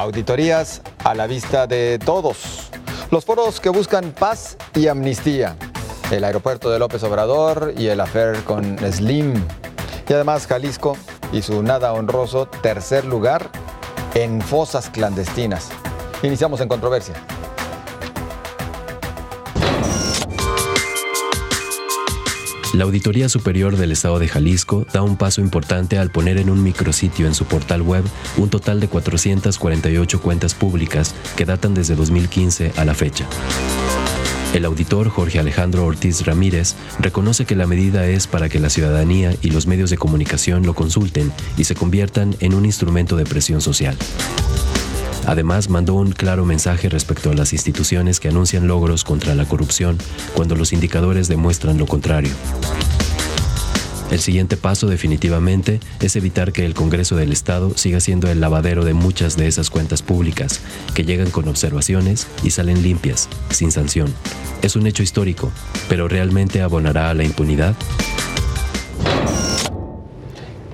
Auditorías a la vista de todos. Los foros que buscan paz y amnistía. El aeropuerto de López Obrador y el affair con Slim. Y además Jalisco y su nada honroso tercer lugar en fosas clandestinas. Iniciamos en controversia. La Auditoría Superior del Estado de Jalisco da un paso importante al poner en un micrositio en su portal web un total de 448 cuentas públicas que datan desde 2015 a la fecha. El auditor Jorge Alejandro Ortiz Ramírez reconoce que la medida es para que la ciudadanía y los medios de comunicación lo consulten y se conviertan en un instrumento de presión social. Además, mandó un claro mensaje respecto a las instituciones que anuncian logros contra la corrupción cuando los indicadores demuestran lo contrario. El siguiente paso, definitivamente, es evitar que el Congreso del Estado siga siendo el lavadero de muchas de esas cuentas públicas, que llegan con observaciones y salen limpias, sin sanción. Es un hecho histórico, pero ¿realmente abonará a la impunidad?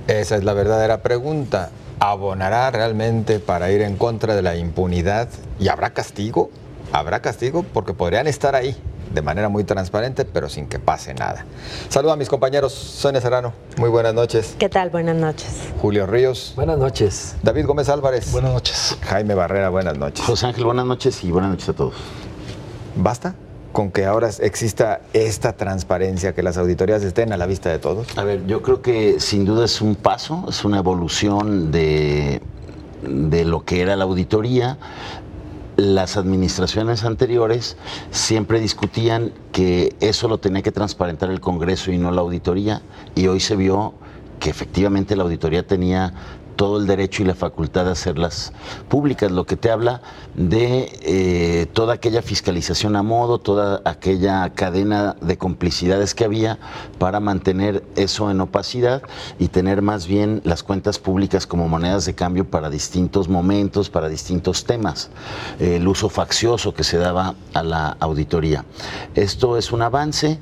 Esa es la verdadera pregunta. ¿Abonará realmente para ir en contra de la impunidad? ¿Y habrá castigo? ¿Habrá castigo? Porque podrían estar ahí de manera muy transparente, pero sin que pase nada. Saludo a mis compañeros. Sonia Serrano, muy buenas noches. ¿Qué tal? Buenas noches. Julio Ríos. Buenas noches. David Gómez Álvarez. Buenas noches. Jaime Barrera, buenas noches. José Ángel, buenas noches y buenas noches a todos. ¿Basta con que ahora exista esta transparencia, que las auditorías estén a la vista de todos? A ver, yo creo que sin duda es un paso, es una evolución de lo que era la auditoría. Las administraciones anteriores siempre discutían que eso lo tenía que transparentar el Congreso y no la auditoría, y hoy se vio que efectivamente la auditoría tenía todo el derecho y la facultad de hacerlas públicas, lo que te habla de toda aquella fiscalización a modo, toda aquella cadena de complicidades que había para mantener eso en opacidad y tener más bien las cuentas públicas como monedas de cambio para distintos momentos, para distintos temas, el uso faccioso que se daba a la auditoría. Esto es un avance,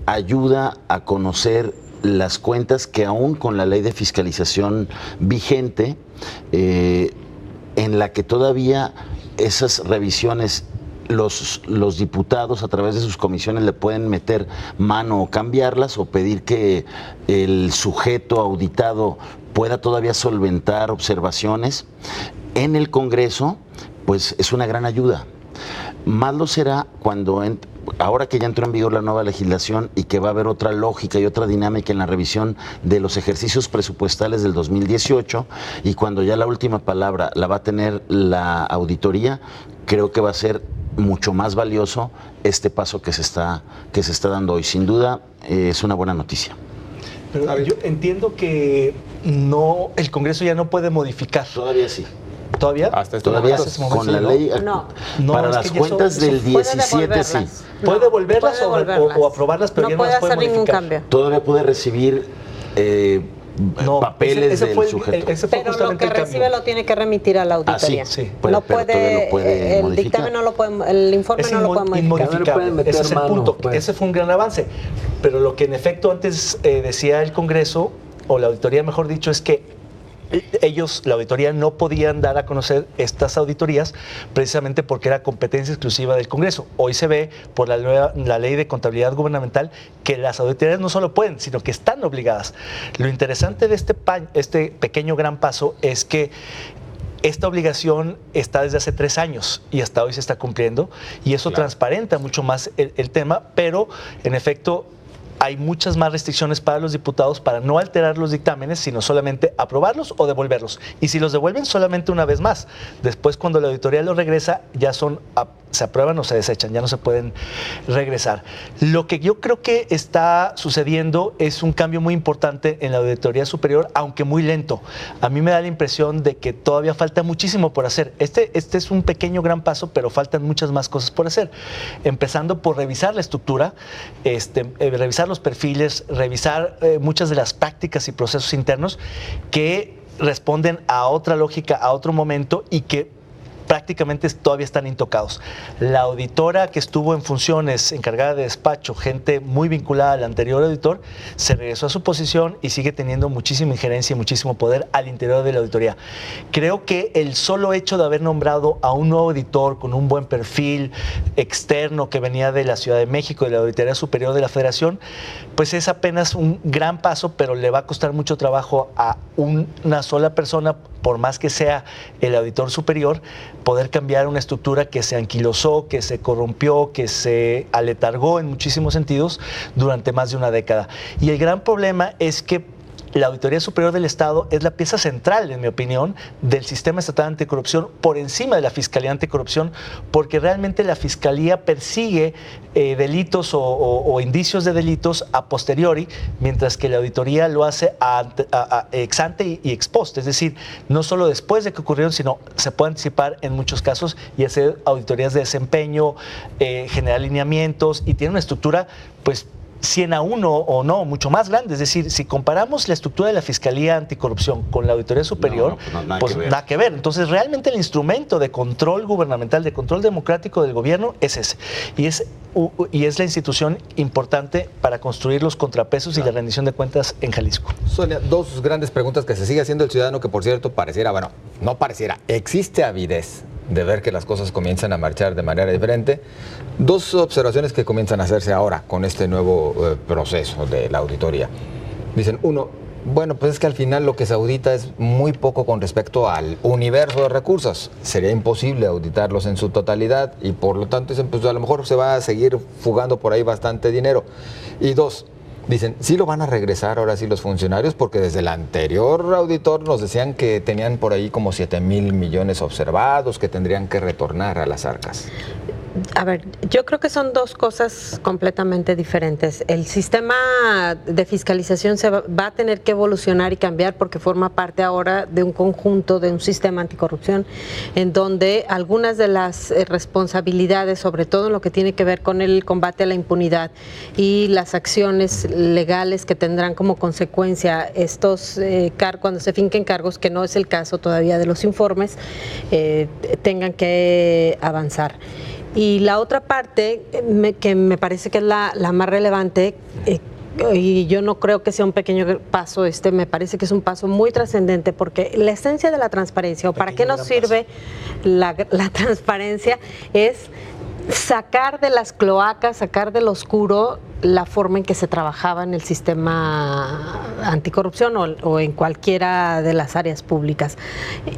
ayuda a conocer las cuentas que aún con la ley de fiscalización vigente, en la que todavía esas revisiones los diputados a través de sus comisiones le pueden meter mano o cambiarlas o pedir que el sujeto auditado pueda todavía solventar observaciones, en el Congreso, pues es una gran ayuda. Más lo será cuando ahora que ya entró en vigor la nueva legislación y que va a haber otra lógica y otra dinámica en la revisión de los ejercicios presupuestales del 2018, y cuando ya la última palabra la va a tener la auditoría, creo que va a ser mucho más valioso este paso que se está dando hoy. Sin duda es una buena noticia. Pero yo entiendo que el Congreso ya no puede modificar. Todavía sí. ¿Todavía? Hasta este Todavía momento, con la ley. No. Para las cuentas del 17 sí. Puede devolverlas o aprobarlas, pero ya no las puede hacer ningún modificar. cambio. Todavía puede recibir papeles del sujeto. Pero lo que recibe lo tiene que remitir a la auditoría. Sí. No pero todavía lo puede el modificar. dictamen no lo puede, el informe no lo puede modificar. Inmodificable. No le pueden meter Ese es el mano, punto. pues. Ese fue un gran avance. Pero lo que en efecto antes decía el Congreso, o la auditoría mejor dicho, es que la auditoría no podían dar a conocer estas auditorías precisamente porque era competencia exclusiva del Congreso. Hoy se ve por la ley de contabilidad gubernamental que las auditorías no solo pueden, sino que están obligadas. Lo interesante de este pequeño gran paso es que esta obligación está desde hace 3 años y hasta hoy se está cumpliendo, y eso transparenta mucho más el tema, pero en efecto hay muchas más restricciones para los diputados para no alterar los dictámenes, sino solamente aprobarlos o devolverlos. Y si los devuelven, solamente una vez más. Después, cuando la auditoría los regresa, ya se aprueban o se desechan, ya no se pueden regresar. Lo que yo creo que está sucediendo es un cambio muy importante en la Auditoría Superior, aunque muy lento. A mí me da la impresión de que todavía falta muchísimo por hacer. Este es un pequeño gran paso, pero faltan muchas más cosas por hacer. Empezando por revisar la estructura, revisar los perfiles, revisar muchas de las prácticas y procesos internos que responden a otra lógica, a otro momento, y que prácticamente todavía están intocados. La auditora que estuvo en funciones, encargada de despacho, gente muy vinculada al anterior auditor, se regresó a su posición y sigue teniendo muchísima injerencia y muchísimo poder al interior de la auditoría. Creo que el solo hecho de haber nombrado a un nuevo auditor con un buen perfil externo que venía de la Ciudad de México, de la Auditoría Superior de la Federación, pues es apenas un gran paso, pero le va a costar mucho trabajo a una sola persona, por más que sea el auditor superior, poder cambiar una estructura que se anquilosó, que se corrompió, que se aletargó en muchísimos sentidos durante más de una década. Y el gran problema es que la Auditoría Superior del Estado es la pieza central, en mi opinión, del sistema estatal anticorrupción por encima de la Fiscalía Anticorrupción, porque realmente la Fiscalía persigue delitos o indicios de delitos a posteriori, mientras que la auditoría lo hace ex ante y ex post, es decir, no solo después de que ocurrieron, sino se puede anticipar en muchos casos y hacer auditorías de desempeño, generar lineamientos, y tiene una estructura, pues, 100-1 o no, mucho más grande. Es decir, si comparamos la estructura de la Fiscalía Anticorrupción con la Auditoría Superior, nada que ver. Entonces, realmente el instrumento de control gubernamental, de control democrático del gobierno es ese. Y es la institución importante para construir los contrapesos y la rendición de cuentas en Jalisco. Sonia, dos grandes preguntas que se sigue haciendo el ciudadano, que por cierto existe avidez de ver que las cosas comienzan a marchar de manera diferente. Dos observaciones que comienzan a hacerse ahora con este nuevo proceso de la auditoría. Dicen, uno, bueno, pues es que al final lo que se audita es muy poco con respecto al universo de recursos. Sería imposible auditarlos en su totalidad y por lo tanto dicen, pues a lo mejor se va a seguir fugando por ahí bastante dinero. Y dos, dicen, sí lo van a regresar ahora sí los funcionarios, porque desde el anterior auditor nos decían que tenían por ahí como 7,000 millones observados que tendrían que retornar a las arcas. A ver, yo creo que son dos cosas completamente diferentes. El sistema de fiscalización se va a tener que evolucionar y cambiar porque forma parte ahora de un conjunto, de un sistema anticorrupción, en donde algunas de las responsabilidades, sobre todo en lo que tiene que ver con el combate a la impunidad y las acciones legales que tendrán como consecuencia estos cuando se finquen cargos, que no es el caso todavía de los informes, tengan que avanzar. Y la otra parte que me parece que es la más relevante, y yo no creo que sea un pequeño paso, me parece que es un paso muy trascendente, porque la esencia de la transparencia, o para qué nos sirve la transparencia, es sacar de las cloacas, sacar del oscuro la forma en que se trabajaba en el sistema anticorrupción o en cualquiera de las áreas públicas,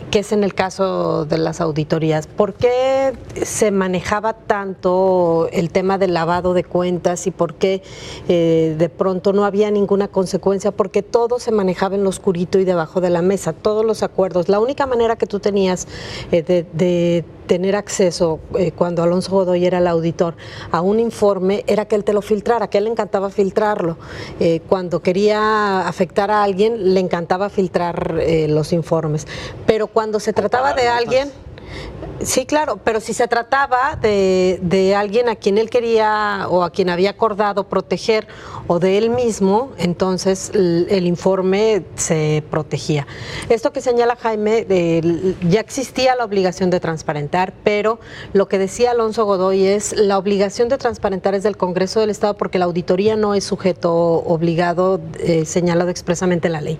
que es en el caso de las auditorías. ¿Por qué se manejaba tanto el tema del lavado de cuentas y por qué de pronto no había ninguna consecuencia? Porque todo se manejaba en lo oscurito y debajo de la mesa, todos los acuerdos. La única manera que tú tenías de tener acceso cuando Alonso Godoy era el auditor a un informe era que él te lo filtrara, que a él le encantaba filtrarlo. Cuando quería afectar a alguien, le encantaba filtrar los informes. Pero cuando se trataba de alguien... Sí, claro, pero si se trataba de alguien a quien él quería o a quien había acordado proteger o de él mismo, entonces el informe se protegía. Esto que señala Jaime, ya existía la obligación de transparentar, pero lo que decía Alonso Godoy es la obligación de transparentar es del Congreso del Estado porque la auditoría no es sujeto obligado señalado expresamente en la ley.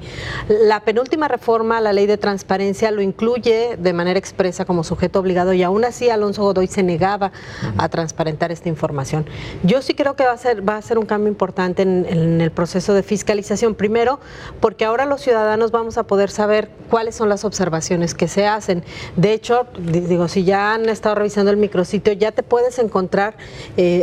La penúltima reforma a la ley de transparencia lo incluye de manera expresa como sujeto obligado y aún así Alonso Godoy se negaba a transparentar esta información. Yo sí creo que va a ser un cambio importante en el proceso de fiscalización. Primero, porque ahora los ciudadanos vamos a poder saber cuáles son las observaciones que se hacen. De hecho, digo, si ya han estado revisando el micrositio, ya te puedes encontrar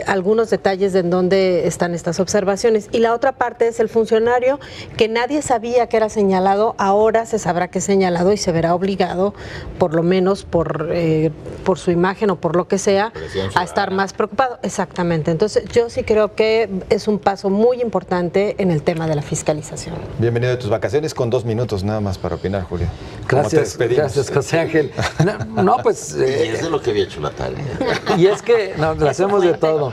algunos detalles de en dónde están estas observaciones. Y la otra parte es el funcionario que nadie sabía que era señalado, ahora se sabrá que es señalado y se verá obligado, por lo menos por su imagen o por lo que sea, a estar más preocupado. Exactamente. Entonces, yo sí creo que es un paso muy importante en el tema de la fiscalización. Bienvenido de tus vacaciones, con 2 minutos nada más para opinar, Julio. Gracias, José Ángel. No, pues... y es de lo que había hecho la tarea. Y es que lo hacemos de todo.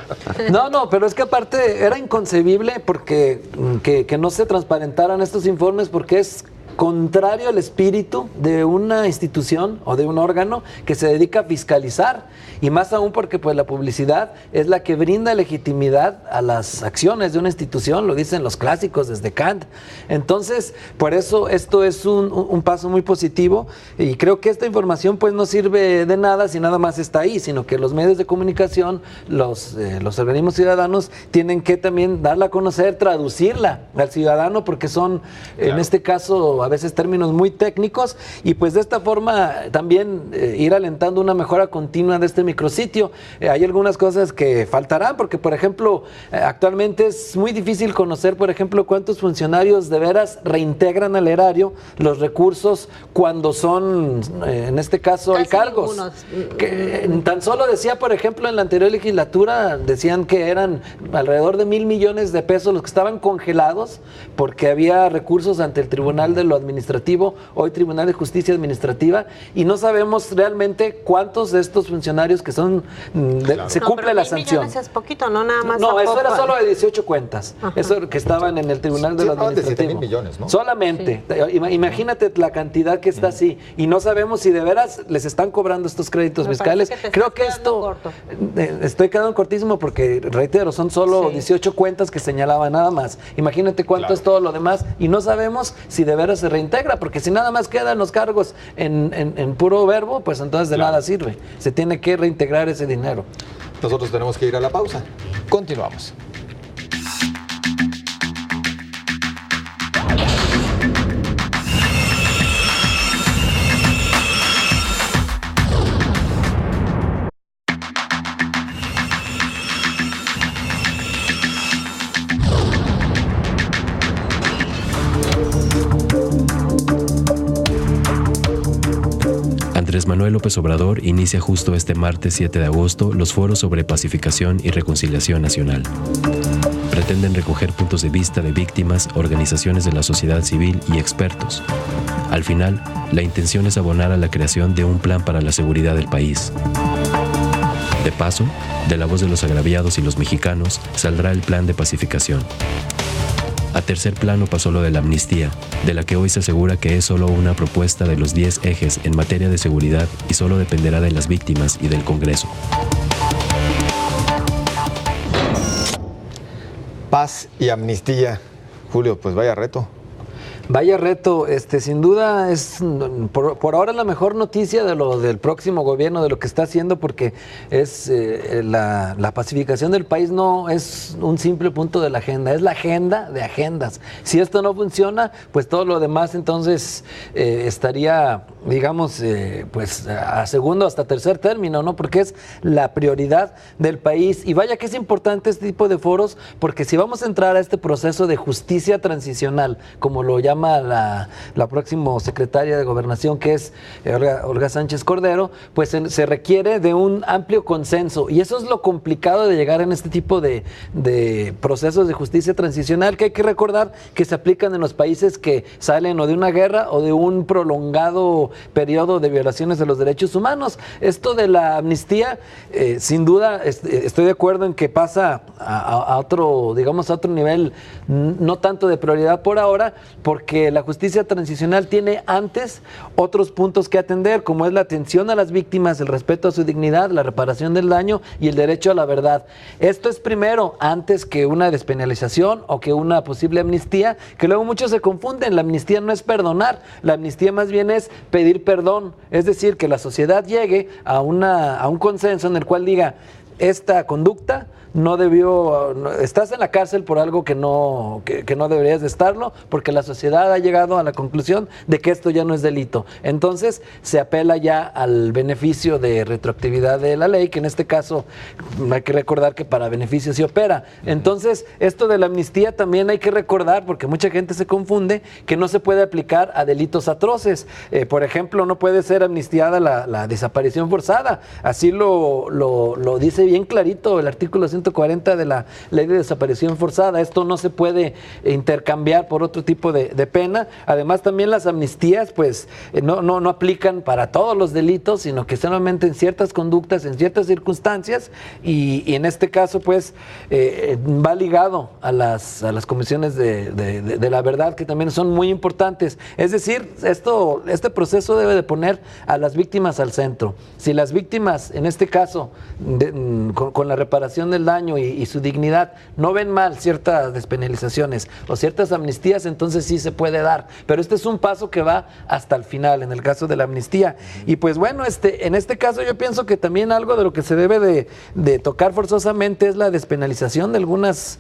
No, pero es que aparte era inconcebible porque que no se transparentaran estos informes porque es contrario al espíritu de una institución o de un órgano que se dedica a fiscalizar, y más aún porque pues la publicidad es la que brinda legitimidad a las acciones de una institución, lo dicen los clásicos desde Kant. Entonces, por eso esto es un paso muy positivo, y creo que esta información pues no sirve de nada si nada más está ahí, sino que los medios de comunicación, los organismos ciudadanos tienen que también darla a conocer, traducirla al ciudadano, porque son, en este caso, a veces términos muy técnicos, y pues de esta forma también ir alentando una mejora continua de este micrositio. Hay algunas cosas que faltarán, porque por ejemplo, actualmente es muy difícil conocer, por ejemplo, cuántos funcionarios de veras reintegran al erario los recursos cuando son, en este caso, hay cargos. Que tan solo decía, por ejemplo, en la anterior legislatura, decían que eran alrededor de 1,000 millones de pesos los que estaban congelados porque había recursos ante el Tribunal de lo Administrativo, hoy Tribunal de Justicia Administrativa, y no sabemos realmente cuántos de estos funcionarios que son, se cumple la sanción. Es poquito, no nada más. No, eso era solo de 18 cuentas, eso que estaban en el Tribunal de lo Administrativo. De 7,000 millones, ¿no? Solamente, imagínate la cantidad que está así, y no sabemos si de veras les están cobrando estos créditos fiscales. Creo que esto, estoy quedando cortísimo porque, reitero, son solo 18 cuentas que señalaban nada más. Imagínate cuánto es todo lo demás, y no sabemos si de veras se reintegra, porque si nada más quedan los cargos en puro verbo, pues entonces de nada sirve. Se tiene que reintegrar ese dinero. Nosotros tenemos que ir a la pausa. Continuamos. Andrés Manuel López Obrador inicia justo este martes 7 de agosto los foros sobre pacificación y reconciliación nacional. Pretenden recoger puntos de vista de víctimas, organizaciones de la sociedad civil y expertos. Al final, la intención es abonar a la creación de un plan para la seguridad del país. De paso, de la voz de los agraviados y los mexicanos, saldrá el plan de pacificación. A tercer plano pasó lo de la amnistía, de la que hoy se asegura que es solo una propuesta de los 10 ejes en materia de seguridad y solo dependerá de las víctimas y del Congreso. Paz y amnistía. Julio, pues vaya reto. Vaya reto, sin duda es por ahora la mejor noticia de lo del próximo gobierno, de lo que está haciendo, porque es la pacificación del país no es un simple punto de la agenda, es la agenda de agendas. Si esto no funciona, pues todo lo demás entonces estaría, digamos, pues a segundo hasta tercer término, ¿no? Porque es la prioridad del país. Y vaya que es importante este tipo de foros, porque si vamos a entrar a este proceso de justicia transicional, como lo llama la próxima secretaria de Gobernación, que es Olga Sánchez Cordero, pues se requiere de un amplio consenso, y eso es lo complicado de llegar en este tipo de procesos de justicia transicional, que hay que recordar que se aplican en los países que salen o de una guerra o de un prolongado periodo de violaciones de los derechos humanos. Esto de la amnistía, sin duda, estoy de acuerdo en que pasa a otro, digamos, a otro nivel, no tanto de prioridad por ahora, porque la justicia transicional tiene antes otros puntos que atender, como es la atención a las víctimas, el respeto a su dignidad, la reparación del daño y el derecho a la verdad. Esto es primero, antes que una despenalización o que una posible amnistía, que luego muchos se confunden. La amnistía no es perdonar, la amnistía más bien es pedir perdón, es decir, que la sociedad llegue a un consenso en el cual diga: esta conducta no debió, estás en la cárcel por algo que no deberías de estarlo, porque la sociedad ha llegado a la conclusión de que esto ya no es delito. Entonces se apela ya al beneficio de retroactividad de la ley, que en este caso hay que recordar que para beneficio se opera. Entonces esto de la amnistía también hay que recordar, porque mucha gente se confunde, que no se puede aplicar a delitos atroces. Por ejemplo, no puede ser amnistiada la desaparición forzada, así lo dice bien clarito el artículo 140 de la Ley de Desaparición Forzada. Esto no se puede intercambiar por otro tipo de pena. Además, también las amnistías pues no aplican para todos los delitos, sino que solamente en ciertas conductas, en ciertas circunstancias, y en este caso pues va ligado a las comisiones de la verdad, que también son muy importantes. Es decir, este proceso debe de poner a las víctimas al centro. Si las víctimas, en este caso, con la reparación del daño y su dignidad, no ven mal ciertas despenalizaciones o ciertas amnistías, entonces sí se puede dar. Pero este es un paso que va hasta el final, en el caso de la amnistía. Y pues bueno, en este caso yo pienso que también algo de lo que se debe de tocar forzosamente es la despenalización de algunas,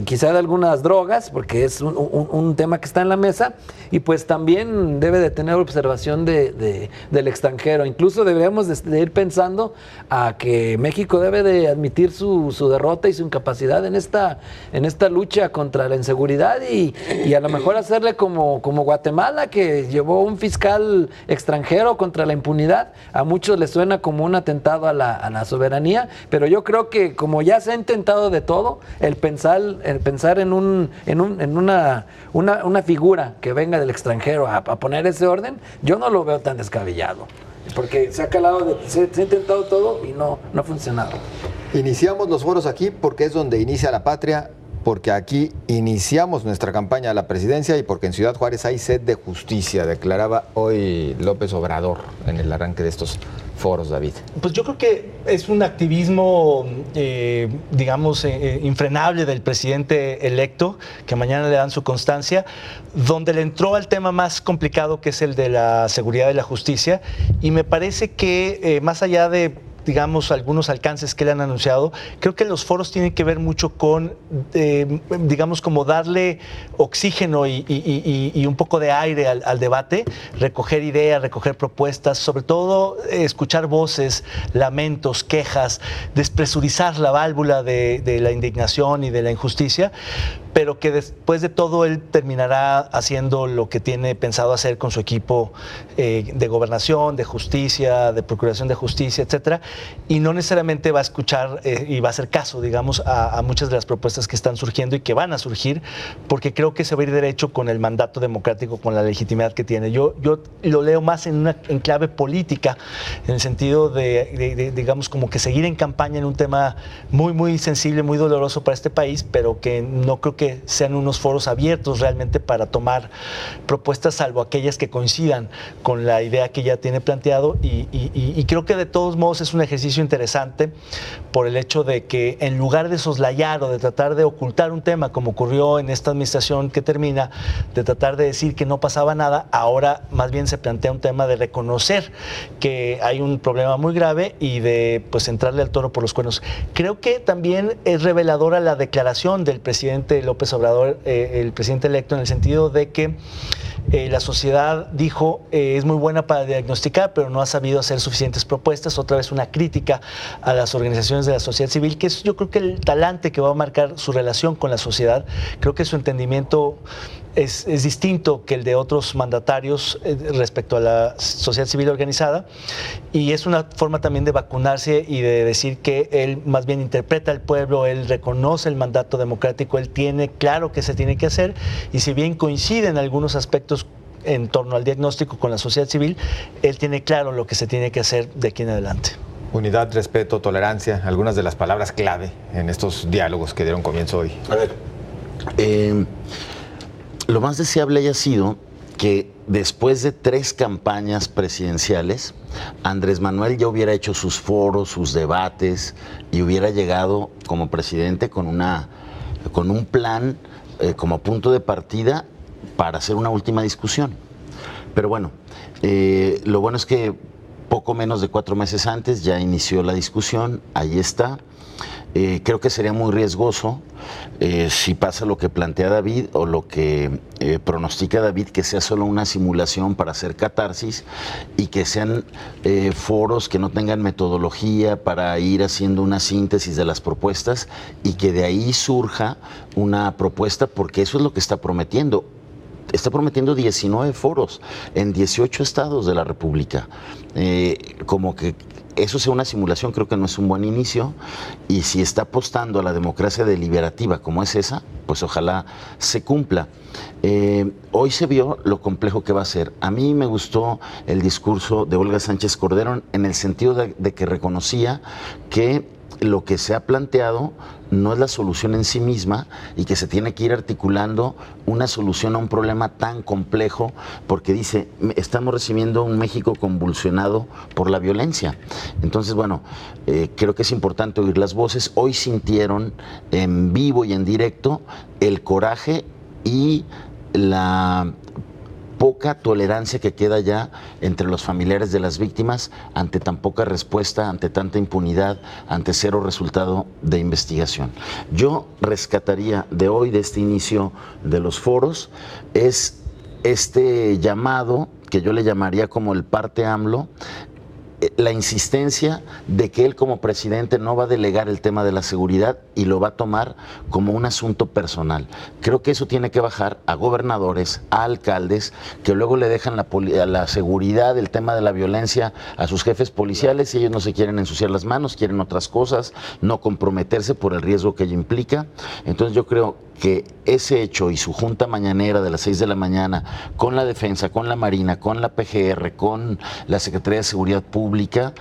quizá de algunas drogas, porque es un tema que está en la mesa, y pues también debe de tener observación del extranjero. Incluso deberíamos de ir pensando a que México debe de admitir su derrota y su incapacidad en esta lucha contra la inseguridad, y a lo mejor hacerle como Guatemala, que llevó un fiscal extranjero contra la impunidad. A muchos les suena como un atentado a la soberanía, pero yo creo que como ya se ha intentado de todo, el pensar en una figura que venga del extranjero a poner ese orden, yo no lo veo tan descabellado, porque se ha intentado todo y no ha funcionado. Iniciamos los foros aquí porque es donde inicia la patria, porque aquí iniciamos nuestra campaña a la presidencia y porque en Ciudad Juárez hay sed de justicia, declaraba hoy López Obrador en el arranque de estos foros, David. Pues yo creo que es un activismo, digamos, infrenable del presidente electo, que mañana le dan su constancia, donde le entró al tema más complicado, que es el de la seguridad y la justicia, y me parece que más allá de, digamos, algunos alcances que le han anunciado, creo que los foros tienen que ver mucho con, digamos, como darle oxígeno y un poco de aire al debate, recoger ideas, recoger propuestas, sobre todo escuchar voces, lamentos, quejas, despresurizar la válvula de la indignación y de la injusticia, pero que después de todo él terminará haciendo lo que tiene pensado hacer con su equipo de gobernación, de justicia, de procuración de justicia, etcétera, y no necesariamente va a escuchar y va a hacer caso, digamos, a muchas de las propuestas que están surgiendo y que van a surgir, porque creo que se va a ir derecho con el mandato democrático, con la legitimidad que tiene. Yo lo leo más en clave política, en el sentido de, digamos, como que seguir en campaña en un tema muy, muy sensible, muy doloroso para este país, pero que no creo que sean unos foros abiertos realmente para tomar propuestas, salvo aquellas que coincidan con la idea que ya tiene planteado, y creo que de todos modos es un ejercicio interesante por el hecho de que en lugar de soslayar o de tratar de ocultar un tema, como ocurrió en esta administración que termina, de tratar de decir que no pasaba nada, ahora más bien se plantea un tema de reconocer que hay un problema muy grave y de pues entrarle al toro por los cuernos. Creo que también es reveladora la declaración del presidente López Obrador, el presidente electo, en el sentido de que la sociedad dijo es muy buena para diagnosticar, pero no ha sabido hacer suficientes propuestas. Otra vez una crítica a las organizaciones de la sociedad civil, que es yo creo que el talante que va a marcar su relación con la sociedad. Creo que su entendimiento es distinto que el de otros mandatarios respecto a la sociedad civil organizada, y es una forma también de vacunarse y de decir que él más bien interpreta al pueblo, él reconoce el mandato democrático, él tiene claro qué se tiene que hacer, y si bien coinciden algunos aspectos en torno al diagnóstico con la sociedad civil, él tiene claro lo que se tiene que hacer de aquí en adelante. Unidad, respeto, tolerancia, algunas de las palabras clave en estos diálogos que dieron comienzo hoy. A ver, lo más deseable haya sido que después de 3 campañas presidenciales, Andrés Manuel ya hubiera hecho sus foros, sus debates, y hubiera llegado como presidente con un plan como punto de partida para hacer una última discusión. Pero bueno, lo bueno es que poco menos de 4 meses antes ya inició la discusión, ahí está. Creo que sería muy riesgoso si pasa lo que plantea David o lo que pronostica David, que sea solo una simulación para hacer catarsis y que sean foros que no tengan metodología para ir haciendo una síntesis de las propuestas y que de ahí surja una propuesta, porque eso es lo que está prometiendo. Está prometiendo 19 foros en 18 estados de la República. Como que eso sea una simulación creo que no es un buen inicio, y si está apostando a la democracia deliberativa como es esa, pues ojalá se cumpla. Hoy se vio lo complejo que va a ser. A mí me gustó el discurso de Olga Sánchez Cordero en el sentido de que reconocía que lo que se ha planteado no es la solución en sí misma y que se tiene que ir articulando una solución a un problema tan complejo, porque dice, estamos recibiendo un México convulsionado por la violencia. Entonces, bueno, creo que es importante oír las voces. Hoy sintieron en vivo y en directo el coraje y la poca tolerancia que queda ya entre los familiares de las víctimas ante tan poca respuesta, ante tanta impunidad, ante cero resultado de investigación. Yo rescataría de hoy, de este inicio de los foros, es este llamado, que yo le llamaría como el parte AMLO, la insistencia de que él como presidente no va a delegar el tema de la seguridad y lo va a tomar como un asunto personal. Creo que eso tiene que bajar a gobernadores, a alcaldes, que luego le dejan la seguridad, el tema de la violencia a sus jefes policiales y ellos no se quieren ensuciar las manos, quieren otras cosas, no comprometerse por el riesgo que ello implica. Entonces yo creo que ese hecho y su junta mañanera de las 6 de la mañana con la Defensa, con la Marina, con la PGR, con la Secretaría de Seguridad Pública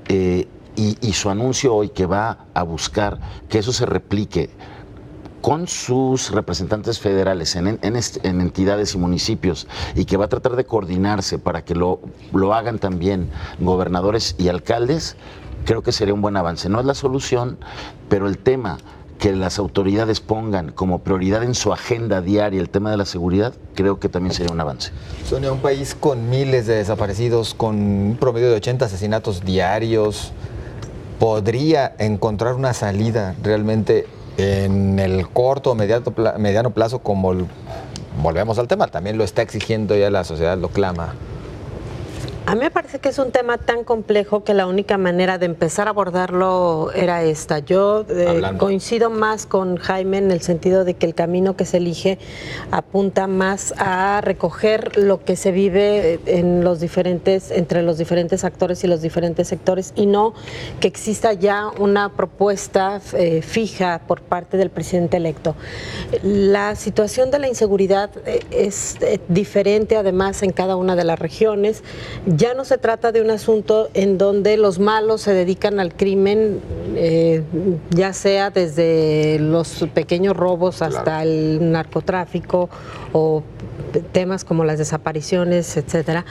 y su anuncio hoy que va a buscar que eso se replique con sus representantes federales en entidades y municipios y que va a tratar de coordinarse para que lo hagan también gobernadores y alcaldes, creo que sería un buen avance. No es la solución, pero el tema que las autoridades pongan como prioridad en su agenda diaria el tema de la seguridad, creo que también sería un avance. Sonia, un país con miles de desaparecidos, con un promedio de 80 asesinatos diarios, ¿podría encontrar una salida realmente en el corto o mediano plazo? Como volvemos al tema, también lo está exigiendo ya la sociedad, lo clama. A mí me parece que es un tema tan complejo que la única manera de empezar a abordarlo era esta. Yo coincido más con Jaime en el sentido de que el camino que se elige apunta más a recoger lo que se vive entre los diferentes actores y los diferentes sectores, y no que exista ya una propuesta fija por parte del presidente electo. La situación de la inseguridad es diferente además en cada una de las regiones. Ya no se trata de un asunto en donde los malos se dedican al crimen, ya sea desde los pequeños robos hasta el narcotráfico o temas como las desapariciones, etcétera,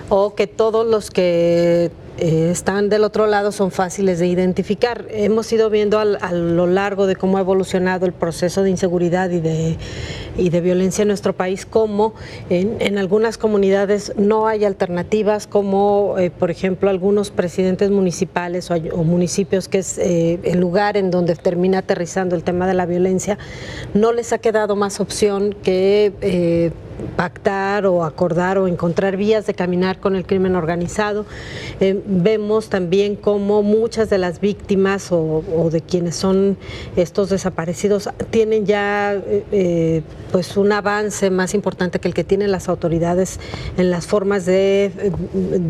o que todos los que están del otro lado son fáciles de identificar. Hemos ido viendo a lo largo de cómo ha evolucionado el proceso de inseguridad y de violencia en nuestro país, cómo en algunas comunidades no hay alternativas, como por ejemplo algunos presidentes municipales o municipios, que es el lugar en donde termina aterrizando el tema de la violencia, no les ha quedado más opción que pactar o acordar o encontrar vías de caminar con el crimen organizado. Vemos también cómo muchas de las víctimas o de quienes son estos desaparecidos tienen ya pues un avance más importante que el que tienen las autoridades en las formas de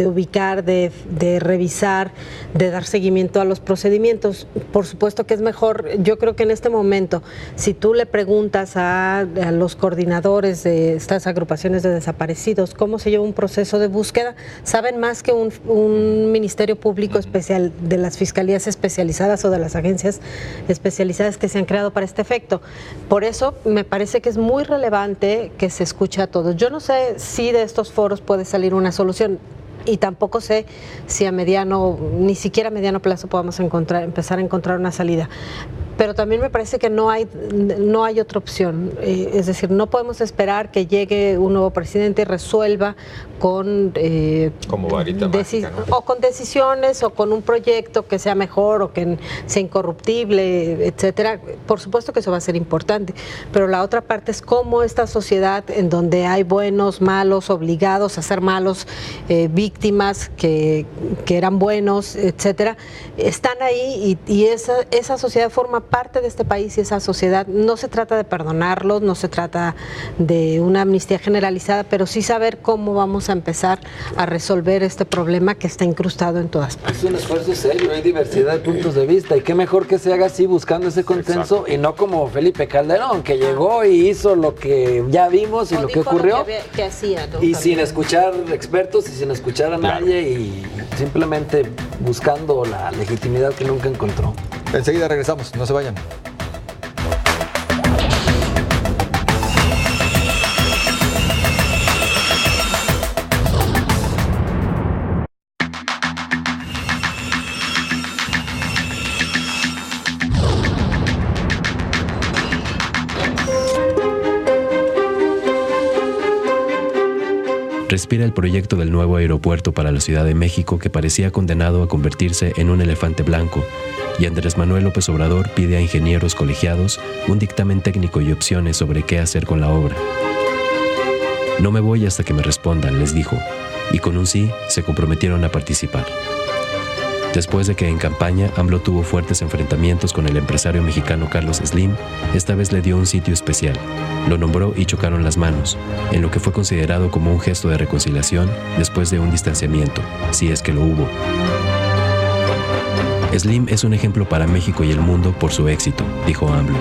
ubicar, de revisar, de dar seguimiento a los procedimientos. Por supuesto que es mejor, yo creo que en este momento, si tú le preguntas a los coordinadores de estas agrupaciones de desaparecidos cómo se lleva un proceso de búsqueda, saben más que un ministerio público especial, de las fiscalías especializadas o de las agencias especializadas que se han creado para este efecto. Por eso me parece que es muy relevante que se escuche a todos. Yo no sé si de estos foros puede salir una solución, y tampoco sé si ni siquiera a mediano plazo podamos empezar a encontrar una salida. Pero también me parece que no hay otra opción. Es decir, no podemos esperar que llegue un nuevo presidente y resuelva con como varita mágica, ¿no? O con decisiones o con un proyecto que sea mejor o que sea incorruptible, etcétera. Por supuesto que eso va a ser importante, pero la otra parte es cómo esta sociedad en donde hay buenos, malos, obligados a ser malos, víctimas que eran buenos, etcétera, están ahí, y esa sociedad forma parte de este país y esa sociedad. No se trata de perdonarlos, no se trata de una amnistía generalizada, pero sí saber cómo vamos a empezar a resolver este problema que está incrustado en todas partes. Es un esfuerzo serio, hay diversidad de puntos de vista y qué mejor que se haga así buscando ese consenso. Exacto. Y no como Felipe Calderón, que llegó y hizo lo que ya vimos y lo que ocurrió. Que hacía, ¿no? Y sin escuchar expertos y sin escuchar a nadie y simplemente buscando la legitimidad que nunca encontró. Enseguida regresamos, no se vayan. Respira el proyecto del nuevo aeropuerto para la Ciudad de México que parecía condenado a convertirse en un elefante blanco, y Andrés Manuel López Obrador pide a ingenieros colegiados un dictamen técnico y opciones sobre qué hacer con la obra. No me voy hasta que me respondan, les dijo, y con un sí se comprometieron a participar. Después de que en campaña AMLO tuvo fuertes enfrentamientos con el empresario mexicano Carlos Slim, esta vez le dio un sitio especial. Lo nombró y chocaron las manos, en lo que fue considerado como un gesto de reconciliación después de un distanciamiento, si es que lo hubo. Slim es un ejemplo para México y el mundo por su éxito, dijo AMLO.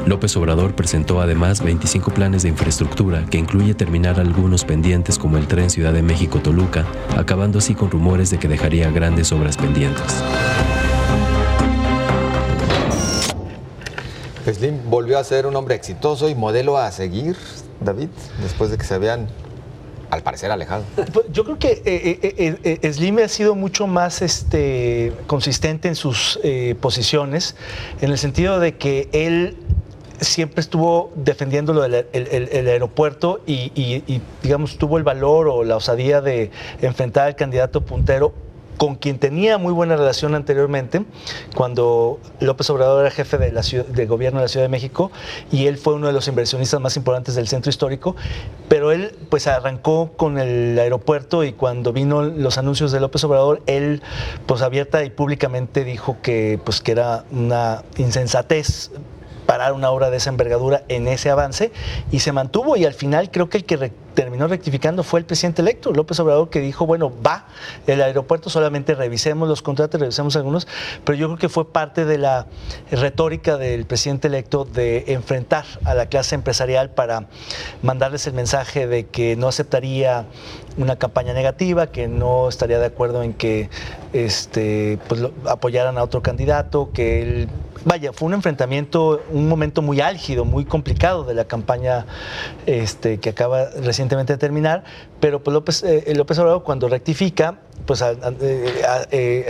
López Obrador presentó además 25 planes de infraestructura que incluye terminar algunos pendientes como el tren Ciudad de México-Toluca, acabando así con rumores de que dejaría grandes obras pendientes. Slim volvió a ser un hombre exitoso y modelo a seguir, David, después de que se habían, al parecer, alejado. Yo creo que Slim ha sido mucho más consistente en sus posiciones, en el sentido de que él siempre estuvo defendiendo lo del el aeropuerto y, digamos, tuvo el valor o la osadía de enfrentar al candidato puntero con quien tenía muy buena relación anteriormente, cuando López Obrador era jefe de gobierno de la Ciudad de México, y él fue uno de los inversionistas más importantes del centro histórico, pero él pues arrancó con el aeropuerto, y cuando vino los anuncios de López Obrador, él pues abierta y públicamente dijo que era una insensatez parar una obra de esa envergadura en ese avance, y se mantuvo, y al final creo que el que terminó rectificando fue el presidente electo, López Obrador, que dijo, bueno, va el aeropuerto, solamente revisemos los contratos, revisemos algunos, pero yo creo que fue parte de la retórica del presidente electo de enfrentar a la clase empresarial para mandarles el mensaje de que no aceptaría una campaña negativa, que no estaría de acuerdo en que apoyaran a otro candidato, que él... Vaya, fue un enfrentamiento, un momento muy álgido, muy complicado de la campaña que acaba recientemente de terminar, pero pues López Obrador, cuando rectifica, pues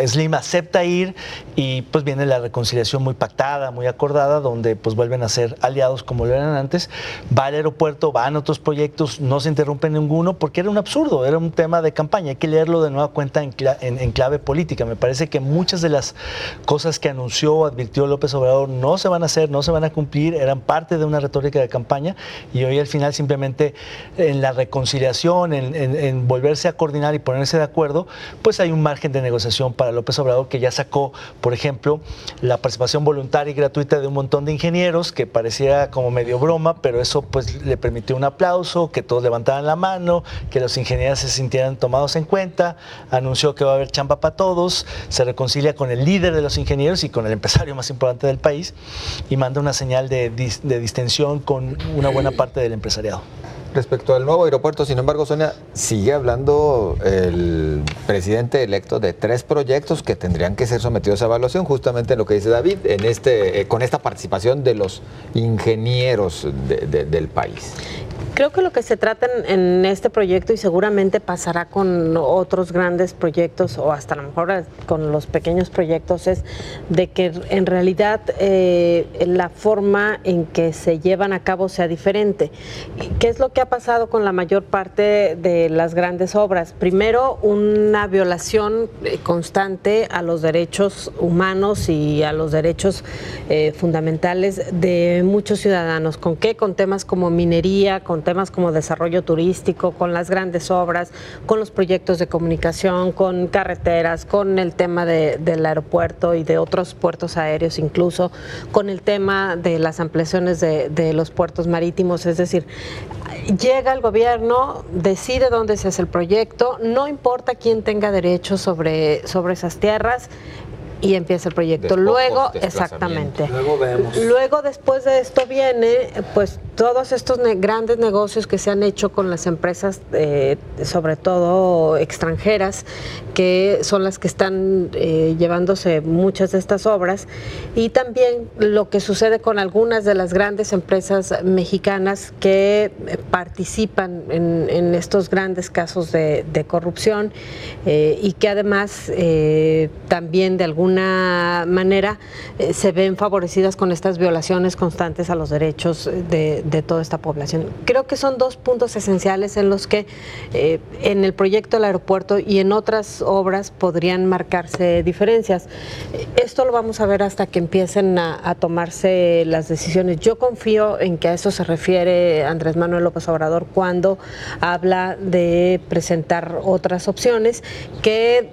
Slim acepta ir, y pues viene la reconciliación muy pactada, muy acordada, donde pues vuelven a ser aliados como lo eran antes. Va al aeropuerto, van otros proyectos, no se interrumpe ninguno, porque era un absurdo, era un tema de campaña. Hay que leerlo de nueva cuenta en clave política. Me parece que muchas de las cosas que anunció, advirtió López Obrador, no se van a hacer, no se van a cumplir, eran parte de una retórica de campaña, y hoy al final simplemente en la reconciliación, en volverse a coordinar y ponerse de acuerdo, pues hay un margen de negociación para López Obrador, que ya sacó, por ejemplo, la participación voluntaria y gratuita de un montón de ingenieros, que parecía como medio broma, pero eso pues le permitió un aplauso, que todos levantaran la mano, que los ingenieros se sintieran tomados en cuenta. Anunció que va a haber chamba para todos, se reconcilia con el líder de los ingenieros y con el empresario más importante del país, y manda una señal de distensión con una buena parte del empresariado. Respecto al nuevo aeropuerto, sin embargo, Sonia, sigue hablando el presidente electo de 3 proyectos que tendrían que ser sometidos a evaluación, justamente lo que dice David, con esta participación de los ingenieros del país. Creo que lo que se trata en este proyecto, y seguramente pasará con otros grandes proyectos, o hasta a lo mejor con los pequeños proyectos, es de que en realidad la forma en que se llevan a cabo sea diferente. ¿Qué es lo que ha pasado con la mayor parte de las grandes obras? Primero, una violación constante a los derechos humanos y a los derechos fundamentales de muchos ciudadanos. ¿Con qué? Con temas como minería, con con temas como desarrollo turístico, con las grandes obras, con los proyectos de comunicación, con carreteras, con el tema del aeropuerto y de otros puertos aéreos incluso, con el tema de las ampliaciones de los puertos marítimos. Es decir, llega el gobierno, decide dónde se hace el proyecto, no importa quién tenga derechos sobre esas tierras, y empieza el proyecto. Luego, exactamente. Luego vemos. Luego, después de esto viene, pues, todos estos grandes negocios que se han hecho con las empresas, sobre todo extranjeras, que son las que están llevándose muchas de estas obras, y también lo que sucede con algunas de las grandes empresas mexicanas que participan en estos grandes casos de corrupción, y que además también de alguna manera se ven favorecidas con estas violaciones constantes a los derechos de toda esta población. Creo que son dos puntos esenciales en los que en el proyecto del aeropuerto y en otras obras podrían marcarse diferencias. Esto lo vamos a ver hasta que empiecen a tomarse las decisiones. Yo confío en que a eso se refiere Andrés Manuel López Obrador cuando habla de presentar otras opciones, que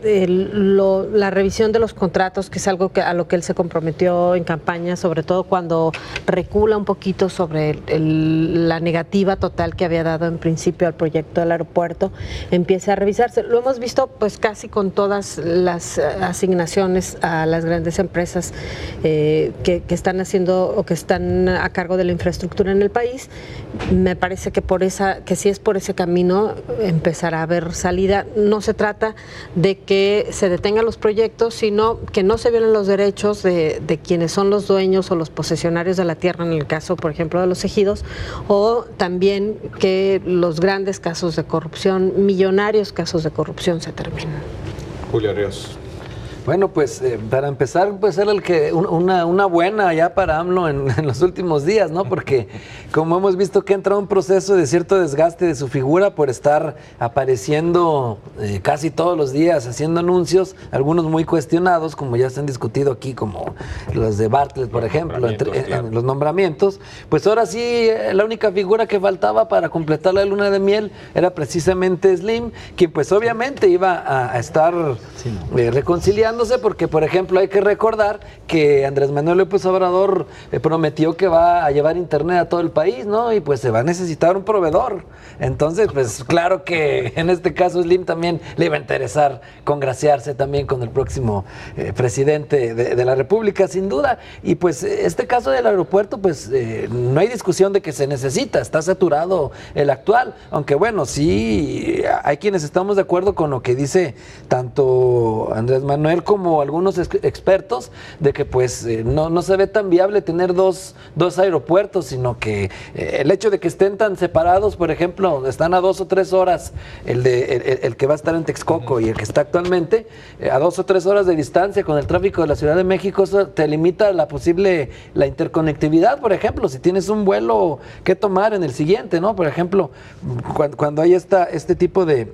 la revisión de los contratos, que es algo a lo que él se comprometió en campaña, sobre todo cuando recula un poquito sobre la negativa total que había dado en principio al proyecto del aeropuerto, empiece a revisarse. Lo hemos visto pues casi con todas las asignaciones a las grandes empresas que están haciendo o que están a cargo de la infraestructura en el país. Me parece que si es por ese camino empezará a haber salida. No se trata de que se detengan los proyectos, sino que no se violen los derechos de quienes son los dueños o los posesionarios de la tierra, en el caso, por ejemplo, de los ejidos, o también que los grandes casos de corrupción, millonarios casos de corrupción, se terminen. Julio Ríos. Bueno, pues para empezar, pues era una buena ya para AMLO en los últimos días, ¿no? Porque como hemos visto que ha entrado un proceso de cierto desgaste de su figura por estar apareciendo casi todos los días, haciendo anuncios, algunos muy cuestionados, como ya se han discutido aquí, como los de Bartlett, por ejemplo, en los nombramientos. Pues ahora sí, la única figura que faltaba para completar la luna de miel era precisamente Slim, quien pues obviamente iba a estar reconciliando, porque, por ejemplo, hay que recordar que Andrés Manuel López Obrador prometió que va a llevar internet a todo el país, ¿no? Y pues se va a necesitar un proveedor. Entonces, pues claro que en este caso Slim también le iba a interesar congraciarse también con el próximo presidente de la República, sin duda. Y pues este caso del aeropuerto, pues no hay discusión de que se necesita, está saturado el actual, aunque bueno, sí hay quienes estamos de acuerdo con lo que dice tanto Andrés Manuel como algunos expertos, de que pues no se ve tan viable tener dos aeropuertos, sino que el hecho de que estén tan separados, por ejemplo, están a 2 o 3 horas, el que va a estar en Texcoco y el que está actualmente, a 2 o 3 horas de distancia con el tráfico de la Ciudad de México, eso te limita la interconectividad, por ejemplo, si tienes un vuelo que tomar en el siguiente, ¿no? Por ejemplo, cuando hay este tipo de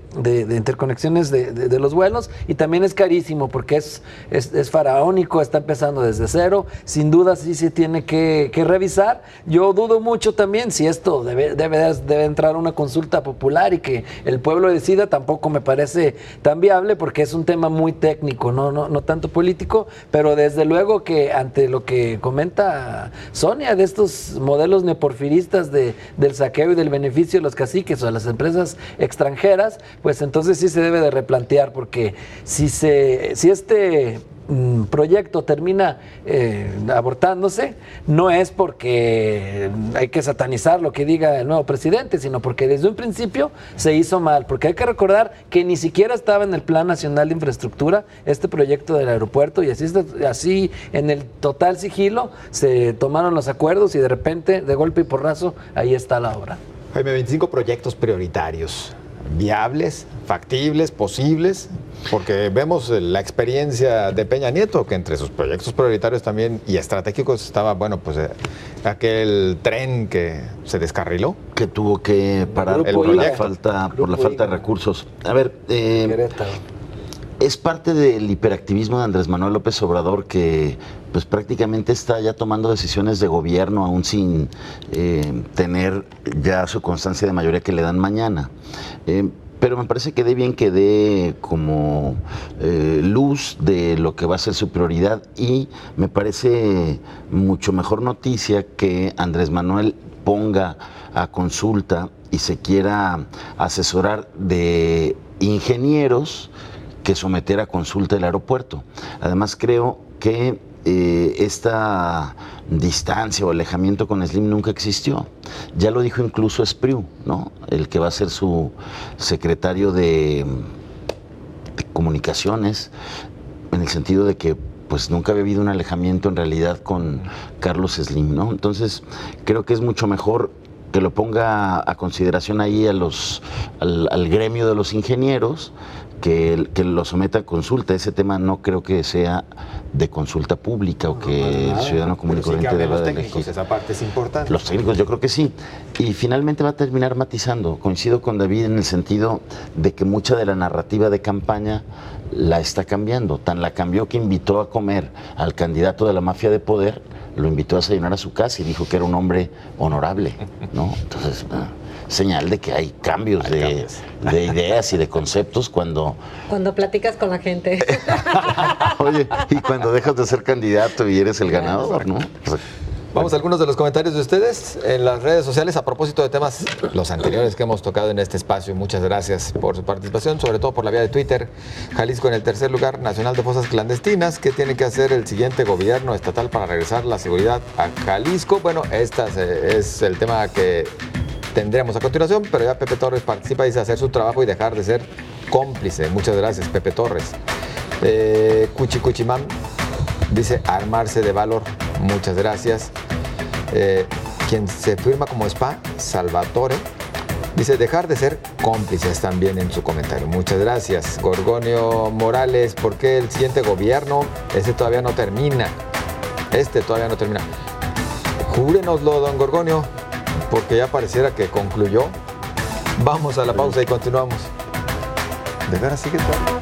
interconexiones de los vuelos, y también es carísimo, porque es faraónico, está empezando desde cero, sin duda sí se tiene que revisar. Yo dudo mucho también si esto debe entrar a una consulta popular y que el pueblo decida, tampoco me parece tan viable, porque es un tema muy técnico, no tanto político, pero desde luego que ante lo que comenta Sonia de estos modelos neoporfiristas del saqueo y del beneficio de los caciques o de las empresas extranjeras, pues entonces sí se debe de replantear, porque si este proyecto termina abortándose, no es porque hay que satanizar lo que diga el nuevo presidente, sino porque desde un principio se hizo mal, porque hay que recordar que ni siquiera estaba en el Plan Nacional de Infraestructura este proyecto del aeropuerto, y así en el total sigilo se tomaron los acuerdos y de repente, de golpe y porrazo, ahí está la obra. Jaime, 25 proyectos prioritarios, viables, factibles, posibles, porque vemos la experiencia de Peña Nieto, que entre sus proyectos prioritarios también y estratégicos estaba, bueno, pues aquel tren que se descarriló. Que tuvo que parar por la falta de recursos. A ver, Es parte del hiperactivismo de Andrés Manuel López Obrador, que pues prácticamente está ya tomando decisiones de gobierno aún sin tener ya su constancia de mayoría que le dan mañana. Pero me parece que bien que dé como luz de lo que va a ser su prioridad, y me parece mucho mejor noticia que Andrés Manuel ponga a consulta y se quiera asesorar de ingenieros que someter a consulta el aeropuerto. Además, creo que esta distancia o alejamiento con Slim nunca existió. Ya lo dijo incluso Espriu, ¿no? El que va a ser su secretario de comunicaciones, en el sentido de que pues nunca había habido un alejamiento en realidad con Carlos Slim, ¿no? Entonces, creo que es mucho mejor que lo ponga a consideración ahí al gremio de los ingenieros, que lo someta a consulta. Ese tema no creo que sea de consulta pública o que el ciudadano común y corriente deba de elegir. Esa parte es importante. Los técnicos yo creo que sí. Y finalmente va a terminar matizando. Coincido con David en el sentido de que mucha de la narrativa de campaña la está cambiando. Tan la cambió que invitó a comer al candidato de la mafia de poder, lo invitó a desayunar a su casa y dijo que era un hombre honorable, ¿no? Entonces, señal de que hay cambios de ideas y de conceptos cuando platicas con la gente. Oye, y cuando dejas de ser candidato y eres el ganador, ¿no? Vamos a algunos de los comentarios de ustedes en las redes sociales a propósito de temas los anteriores que hemos tocado en este espacio. Muchas gracias por su participación, sobre todo por la vía de Twitter. Jalisco en el tercer lugar nacional de fosas clandestinas. ¿Qué tiene que hacer el siguiente gobierno estatal para regresar la seguridad a Jalisco? Bueno, este es el tema que tendremos a continuación, pero ya Pepe Torres participa y dice hacer su trabajo y dejar de ser cómplice. Muchas gracias, Pepe Torres. Cuchimán dice armarse de valor. Muchas gracias. Quien se firma como SPA, Salvatore, dice dejar de ser cómplices también en su comentario. Muchas gracias. Gorgonio Morales, ¿por qué el siguiente gobierno? Todavía no termina. Todavía no termina. Júrenoslo, don Gorgonio, porque ya pareciera que concluyó. Vamos a la pausa y continuamos. ¿De veras sigue todavía?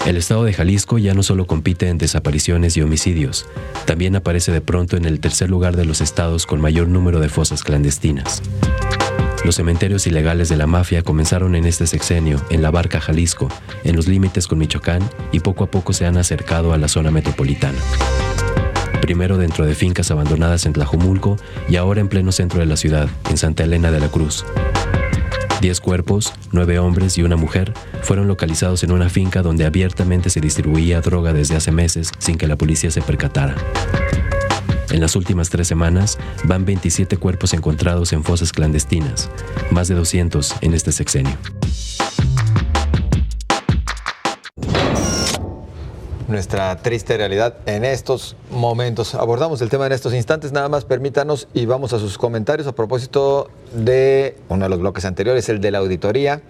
El estado de Jalisco ya no solo compite en desapariciones y homicidios, también aparece de pronto en el tercer lugar de los estados con mayor número de fosas clandestinas. Los cementerios ilegales de la mafia comenzaron en este sexenio, en La Barca, Jalisco, en los límites con Michoacán, y poco a poco se han acercado a la zona metropolitana. Primero dentro de fincas abandonadas en Tlajumulco y ahora en pleno centro de la ciudad, en Santa Elena de la Cruz. 10 cuerpos, 9 hombres y una mujer fueron localizados en una finca donde abiertamente se distribuía droga desde hace meses sin que la policía se percatara. En las últimas 3 semanas van 27 cuerpos encontrados en fosas clandestinas, más de 200 en este sexenio. Nuestra triste realidad en estos momentos. Abordamos el tema en estos instantes, nada más permítanos y vamos a sus comentarios a propósito de uno de los bloques anteriores, el de la auditoría,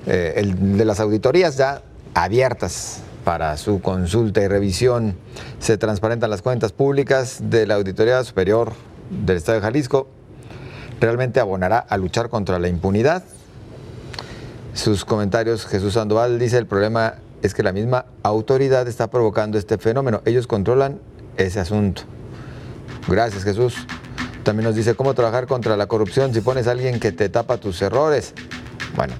el de las auditorías ya abiertas para su consulta y revisión. Se transparentan las cuentas públicas de la Auditoría Superior del Estado de Jalisco. ¿Realmente abonará a luchar contra la impunidad? Sus comentarios, Jesús Sandoval dice, el problema es que la misma autoridad está provocando este fenómeno. Ellos controlan ese asunto. Gracias, Jesús. También nos dice, ¿cómo trabajar contra la corrupción si pones a alguien que te tapa tus errores? Bueno,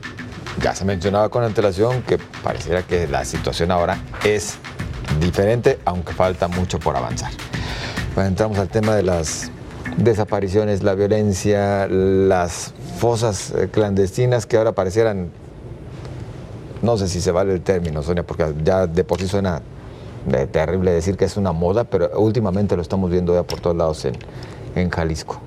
ya se mencionaba con antelación que pareciera que la situación ahora es diferente, aunque falta mucho por avanzar. Bueno, entramos al tema de las desapariciones, la violencia, las fosas clandestinas que ahora parecieran, no sé si se vale el término, Sonia, porque ya de por sí suena terrible decir que es una moda, pero últimamente lo estamos viendo ya por todos lados en Jalisco.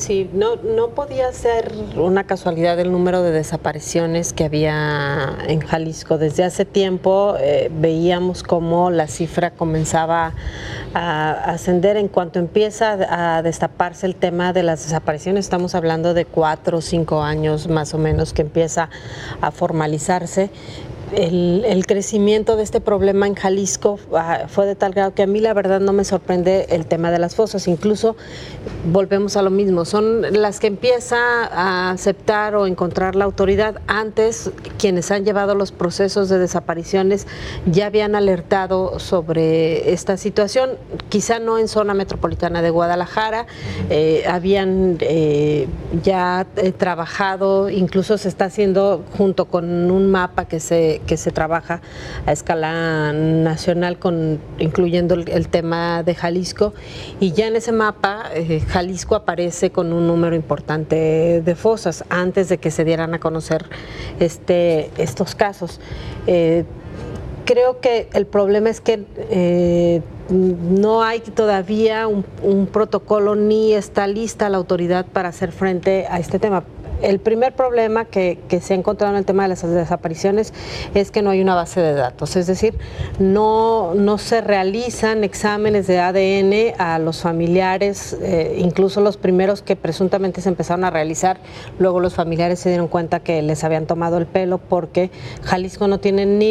Sí, no podía ser una casualidad el número de desapariciones que había en Jalisco. Desde hace tiempo veíamos cómo la cifra comenzaba a ascender. En cuanto empieza a destaparse el tema de las desapariciones, estamos hablando de 4 o 5 años más o menos que empieza a formalizarse. El crecimiento de este problema en Jalisco fue de tal grado que a mí la verdad no me sorprende el tema de las fosas. Incluso volvemos a lo mismo, son las que empieza a aceptar o encontrar la autoridad. Antes, quienes han llevado los procesos de desapariciones ya habían alertado sobre esta situación, quizá no en zona metropolitana de Guadalajara, habían ya trabajado, incluso se está haciendo junto con un mapa que se trabaja a escala nacional, incluyendo el tema de Jalisco, y ya en ese mapa Jalisco aparece con un número importante de fosas antes de que se dieran a conocer estos casos. Creo que el problema es que no hay todavía un protocolo ni está lista la autoridad para hacer frente a este tema. El primer problema que se ha encontrado en el tema de las desapariciones es que no hay una base de datos, es decir, no se realizan exámenes de ADN a los familiares, incluso los primeros que presuntamente se empezaron a realizar, luego los familiares se dieron cuenta que les habían tomado el pelo porque Jalisco no tiene ni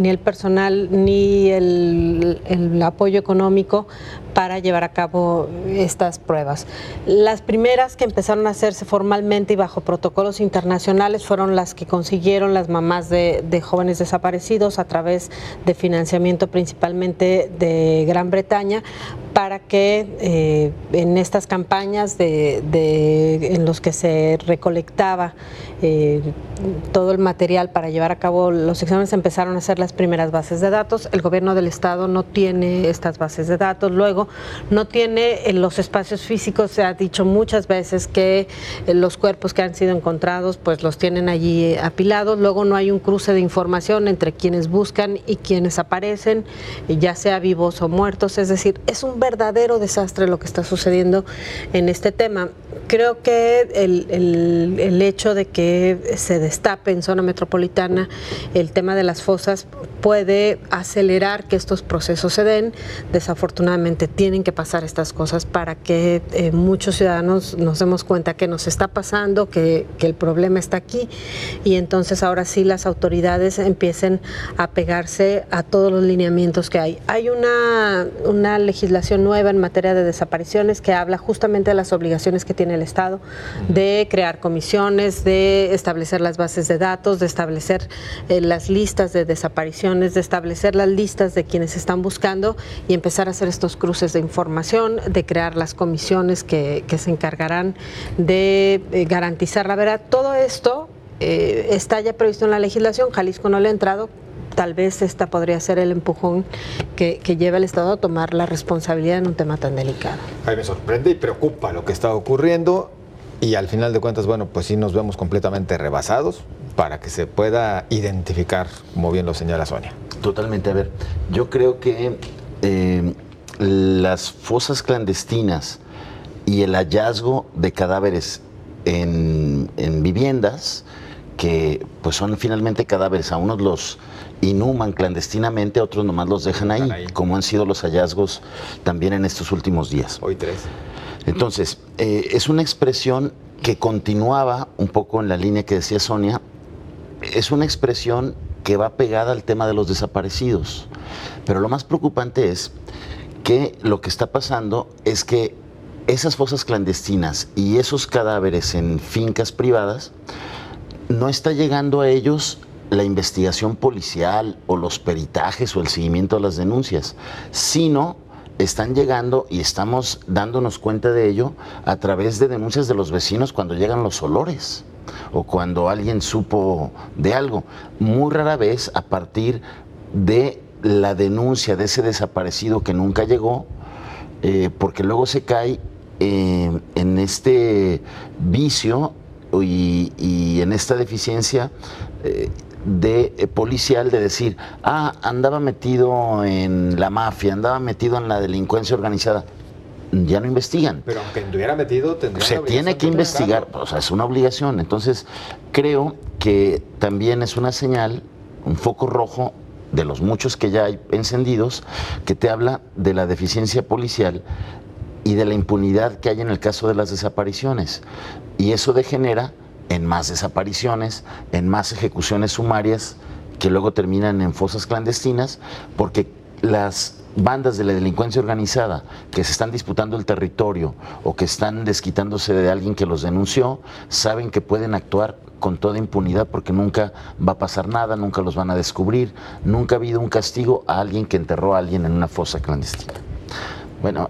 el personal ni el apoyo económico para llevar a cabo estas pruebas. Las primeras que empezaron a hacerse formalmente y bajo protocolos internacionales fueron las que consiguieron las mamás de jóvenes desaparecidos a través de financiamiento principalmente de Gran Bretaña, para que en estas campañas en los que se recolectaba todo el material para llevar a cabo los exámenes, empezaron a hacer las primeras bases de datos. El gobierno del estado no tiene estas bases de datos, luego no tiene los espacios físicos. Se ha dicho muchas veces que los cuerpos que han sido encontrados pues los tienen allí apilados, luego no hay un cruce de información entre quienes buscan y quienes aparecen, ya sea vivos o muertos, es decir, es un verdadero desastre lo que está sucediendo en este tema. Creo que el hecho de que se destape en zona metropolitana el tema de las fosas puede acelerar que estos procesos se den. Desafortunadamente tienen que pasar estas cosas para que muchos ciudadanos nos demos cuenta que nos está pasando, que el problema está aquí, y entonces ahora sí las autoridades empiecen a pegarse a todos los lineamientos que hay. Hay una legislación nueva en materia de desapariciones que habla justamente de las obligaciones que tiene el Estado de crear comisiones, de establecer las bases de datos, de establecer las listas de desapariciones, de establecer las listas de quienes están buscando y empezar a hacer estos cruces de información, de crear las comisiones que se encargarán de garantizar la verdad. Todo esto está ya previsto en la legislación. Jalisco no le ha entrado. Tal vez esta podría ser el empujón que lleve al Estado a tomar la responsabilidad en un tema tan delicado. A mí me sorprende y preocupa lo que está ocurriendo, y al final de cuentas, bueno, pues sí nos vemos completamente rebasados para que se pueda identificar, como bien lo señala Sonia. Totalmente. A ver, yo creo que las fosas clandestinas y el hallazgo de cadáveres en viviendas, que pues son finalmente cadáveres, a unos los inhuman clandestinamente, a otros nomás los dejan ahí, como han sido los hallazgos también en estos últimos días. Hoy 3. Entonces, es una expresión que continuaba un poco en la línea que decía Sonia, es una expresión que va pegada al tema de los desaparecidos, pero lo más preocupante es que lo que está pasando es que esas fosas clandestinas y esos cadáveres en fincas privadas, no está llegando a ellos la investigación policial o los peritajes o el seguimiento de las denuncias, sino están llegando, y estamos dándonos cuenta de ello, a través de denuncias de los vecinos cuando llegan los olores o cuando alguien supo de algo. Muy rara vez a partir de la denuncia de ese desaparecido que nunca llegó, porque luego se cae en este vicio y en esta deficiencia policial de decir, andaba metido en la mafia, andaba metido en la delincuencia organizada. ya no investigan. Pero aunque estuviera metido, tendría se tiene que investigar, o sea, es una obligación. Entonces, creo que también es una señal, un foco rojo de los muchos que ya hay encendidos, que te habla de la deficiencia policial y de la impunidad que hay en el caso de las desapariciones. Y eso degenera en más desapariciones, en más ejecuciones sumarias que luego terminan en fosas clandestinas, porque las bandas de la delincuencia organizada que se están disputando el territorio o que están desquitándose de alguien que los denunció, saben que pueden actuar con toda impunidad porque nunca va a pasar nada, nunca los van a descubrir, nunca ha habido un castigo a alguien que enterró a alguien en una fosa clandestina. Bueno,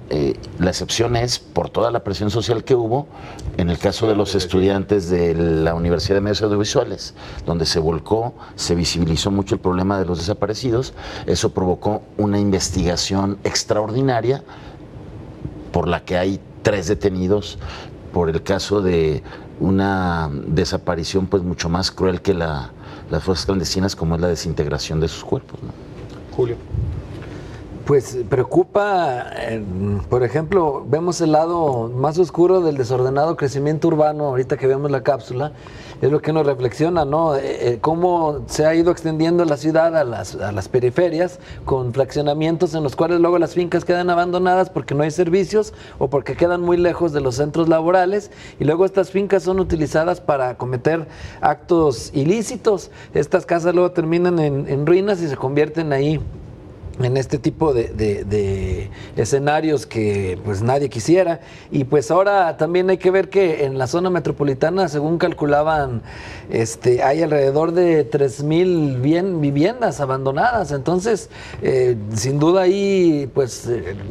la excepción es por toda la presión social que hubo en el caso de los estudiantes de la Universidad de Medios Audiovisuales, donde se volcó, se visibilizó mucho el problema de los desaparecidos. Eso provocó una investigación extraordinaria por la que hay 3 detenidos por el caso de una desaparición pues mucho más cruel que las fosas clandestinas, como es la desintegración de sus cuerpos, ¿no? Julio. Pues preocupa, por ejemplo, vemos el lado más oscuro del desordenado crecimiento urbano, ahorita que vemos la cápsula, es lo que nos reflexiona, ¿no? Cómo se ha ido extendiendo la ciudad a las periferias, con fraccionamientos en los cuales luego las fincas quedan abandonadas porque no hay servicios o porque quedan muy lejos de los centros laborales, y luego estas fincas son utilizadas para cometer actos ilícitos. Estas casas luego terminan en ruinas y se convierten ahí en este tipo de escenarios que pues nadie quisiera. Y pues ahora también hay que ver que en la zona metropolitana, según calculaban, hay alrededor de 3,000 viviendas abandonadas. Entonces, sin duda ahí pues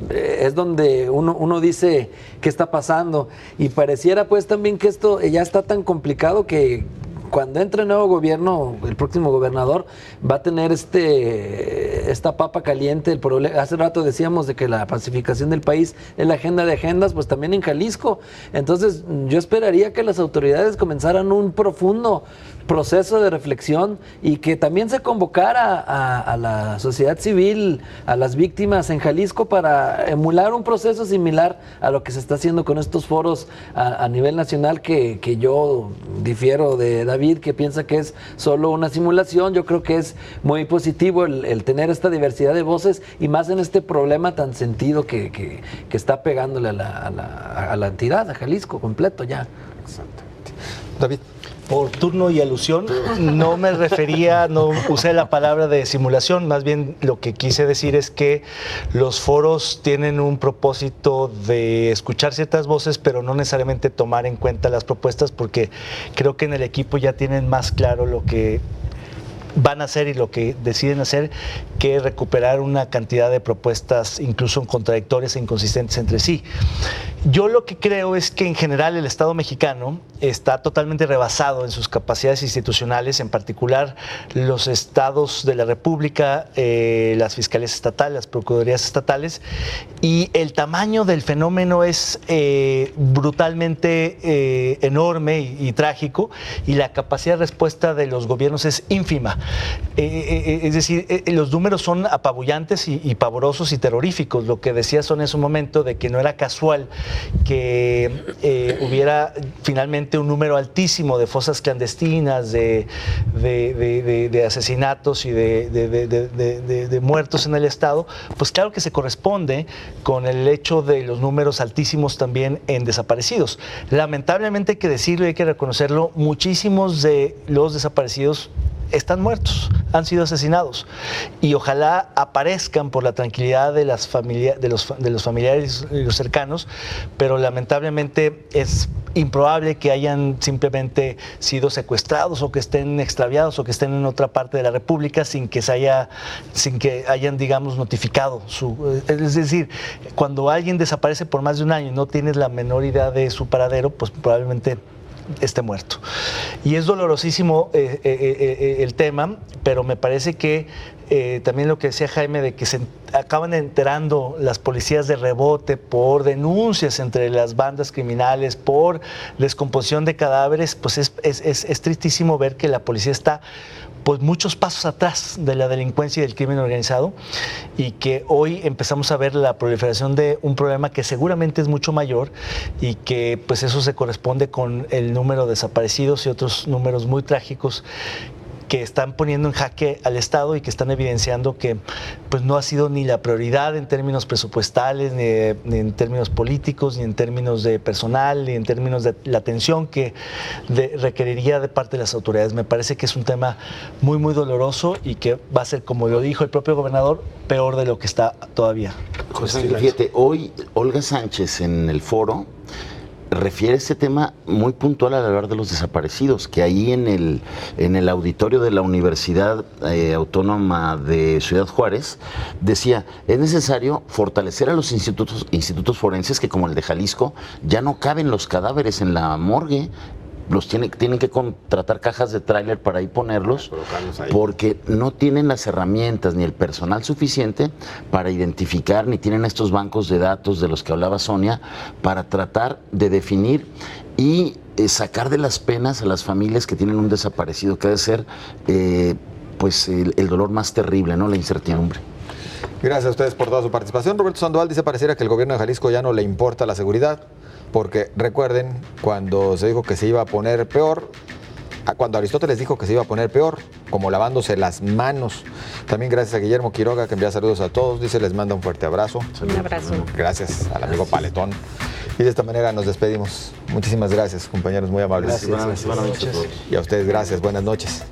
es donde uno dice qué está pasando, y pareciera pues también que esto ya está tan complicado que cuando entre el nuevo gobierno, el próximo gobernador va a tener esta papa caliente. El problema, hace rato decíamos de que la pacificación del país es la agenda de agendas, pues también en Jalisco. Entonces yo esperaría que las autoridades comenzaran un profundo proceso de reflexión y que también se convocara a la sociedad civil, a las víctimas en Jalisco, para emular un proceso similar a lo que se está haciendo con estos foros a nivel nacional, que yo difiero de David, que piensa que es solo una simulación. Yo creo que es muy positivo el tener esta diversidad de voces, y más en este problema tan sentido que está pegándole a la entidad, a Jalisco completo ya. Exactamente. David. Por turno y alusión, no me refería, no usé la palabra de simulación, más bien lo que quise decir es que los foros tienen un propósito de escuchar ciertas voces, pero no necesariamente tomar en cuenta las propuestas, porque creo que en el equipo ya tienen más claro lo que van a hacer y lo que deciden hacer, que recuperar una cantidad de propuestas incluso contradictorias e inconsistentes entre sí. Yo lo que creo es que en general el Estado mexicano está totalmente rebasado en sus capacidades institucionales, en particular los estados de la República, las fiscalías estatales, las procuradurías estatales, y el tamaño del fenómeno es brutalmente enorme y trágico, y la capacidad de respuesta de los gobiernos es ínfima. Es decir, los números son apabullantes y pavorosos y terroríficos. Lo que decía Sonia en su momento, de que no era casual que hubiera finalmente un número altísimo de fosas clandestinas, de asesinatos y de muertos en el Estado, pues claro que se corresponde con el hecho de los números altísimos también en desaparecidos. Lamentablemente hay que decirlo y hay que reconocerlo, muchísimos de los desaparecidos están muertos, han sido asesinados, y ojalá aparezcan por la tranquilidad de las familias, de los familiares y los cercanos, pero lamentablemente es improbable que hayan simplemente sido secuestrados o que estén extraviados o que estén en otra parte de la República sin que hayan, digamos, notificado es decir, cuando alguien desaparece por más de un año y no tienes la menor idea de su paradero, pues probablemente esté muerto. Y es dolorosísimo el tema, pero me parece que también lo que decía Jaime, de que se acaban enterando las policías de rebote por denuncias entre las bandas criminales, por descomposición de cadáveres, pues es tristísimo ver que la policía está pues muchos pasos atrás de la delincuencia y del crimen organizado, y que hoy empezamos a ver la proliferación de un problema que seguramente es mucho mayor, y que pues eso se corresponde con el número de desaparecidos y otros números muy trágicos que están poniendo en jaque al Estado y que están evidenciando que pues no ha sido ni la prioridad en términos presupuestales, ni en términos políticos, ni en términos de personal, ni en términos de la atención que requeriría de parte de las autoridades. Me parece que es un tema muy, muy doloroso y que va a ser, como lo dijo el propio gobernador, peor de lo que está todavía. José Ángel, fíjate, hoy Olga Sánchez en el foro refiere este tema muy puntual al hablar de los desaparecidos, que ahí en el auditorio de la Universidad Autónoma de Ciudad Juárez decía, es necesario fortalecer a los institutos forenses que, como el de Jalisco, ya no caben los cadáveres en la morgue. Tienen que contratar cajas de tráiler para ahí ponerlos, porque no tienen las herramientas ni el personal suficiente para identificar, ni tienen estos bancos de datos de los que hablaba Sonia, para tratar de definir y sacar de las penas a las familias que tienen un desaparecido, que debe ser pues el dolor más terrible, ¿no? La incertidumbre. Gracias a ustedes por toda su participación. Roberto Sandoval dice, pareciera que el gobierno de Jalisco ya no le importa la seguridad, porque recuerden cuando se dijo que se iba a poner peor, cuando Aristóteles dijo que se iba a poner peor, como lavándose las manos. También gracias a Guillermo Quiroga, que envía saludos a todos, dice, les manda un fuerte abrazo. Un abrazo. Gracias al amigo Paletón. Y de esta manera nos despedimos. Muchísimas gracias, compañeros, muy amables. Buenas noches a todos. Y a ustedes, gracias, buenas noches.